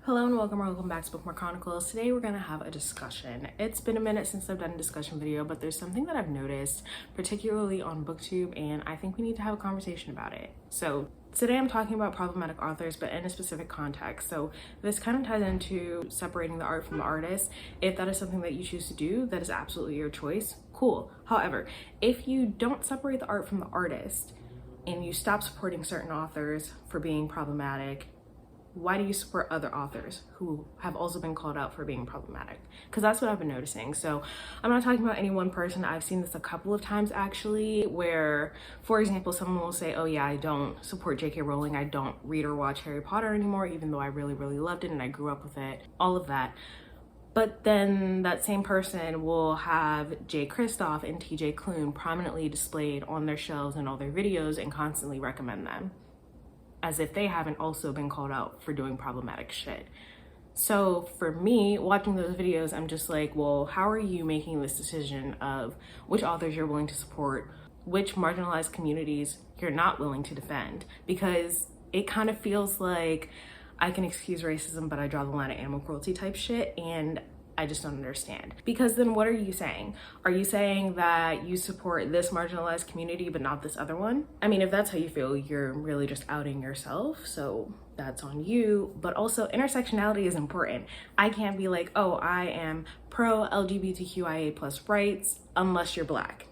Hello and welcome back to Bookmark Chronicles. Today we're going to have a discussion. It's been a minute since I've done a discussion video, but there's something that I've noticed, particularly on BookTube, and I think we need to have a conversation about it. So today I'm talking about problematic authors, but in a specific context. So this kind of ties into separating the art from the artist. If that is something that you choose to do, that is absolutely your choice. Cool. However, if you don't separate the art from the artist and you stop supporting certain authors for being problematic, why do you support other authors who have also been called out for being problematic? Because that's what I've been noticing. So I'm not talking about any one person. I've seen this a couple of times actually, where, for example, someone will say, oh yeah, I don't support J.K. Rowling. I don't read or watch Harry Potter anymore, even though I really loved it and I grew up with it, all of that. But then that same person will have J. Kristoff and T.J. Klune prominently displayed on their shelves and all their videos and constantly recommend them, as if they haven't also been called out for doing problematic shit. So for me, watching those videos, I'm just like, well, how are you making this decision of which authors you're willing to support, which marginalized communities you're not willing to defend? Because it kind of feels like I can excuse racism, but I draw the line at animal cruelty type shit, and I just don't understand. Because then what are you saying? Are you saying that you support this marginalized community but not this other one? I mean, if that's how you feel, you're really just outing yourself, so that's on you. But also, intersectionality is important. I can't be like, oh, I am pro LGBTQIA plus rights unless you're Black.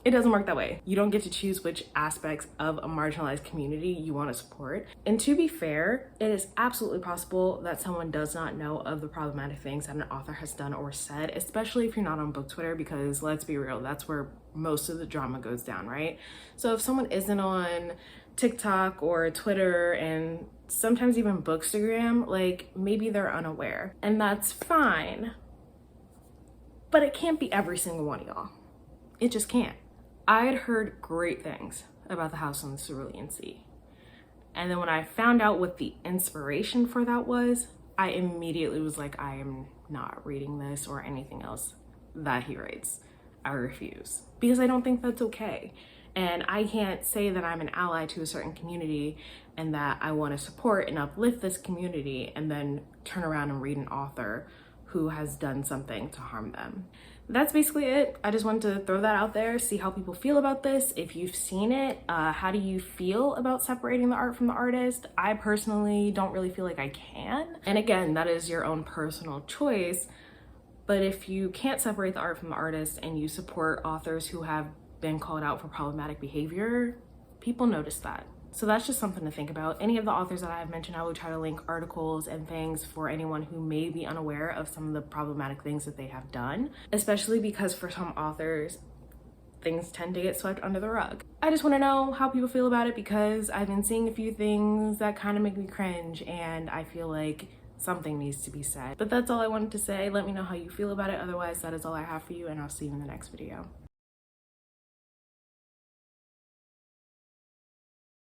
It doesn't work that way. You don't get to choose which aspects of a marginalized community you want to support. And to be fair, it is absolutely possible that someone does not know of the problematic things that an author has done or said, especially if you're not on book Twitter, because let's be real, that's where most of the drama goes down, right? So if someone isn't on TikTok or Twitter and sometimes even Bookstagram, like maybe they're unaware, and that's fine. But it can't be every single one of y'all. It just can't. I had heard great things about The House on the Cerulean Sea. And then when I found out what the inspiration for that was, I immediately was like, I am not reading this or anything else that he writes. I refuse. Because I don't think that's okay. And I can't say that I'm an ally to a certain community and that I want to support and uplift this community and then turn around and read an author who has done something to harm them. That's basically it. I just wanted to throw that out there, see how people feel about this. If you've seen it, how do you feel about separating the art from the artist? I personally don't really feel like I can. And again, that is your own personal choice. But if you can't separate the art from the artist and you support authors who have been called out for problematic behavior, people notice that. So that's just something to think about. Any of the authors that I have mentioned, I will try to link articles and things for anyone who may be unaware of some of the problematic things that they have done, especially because for some authors, things tend to get swept under the rug. I just want to know how people feel about it because I've been seeing a few things that kind of make me cringe, and I feel like something needs to be said. But that's all I wanted to say. Let me know how you feel about it. Otherwise, that is all I have for you, and I'll see you in the next video.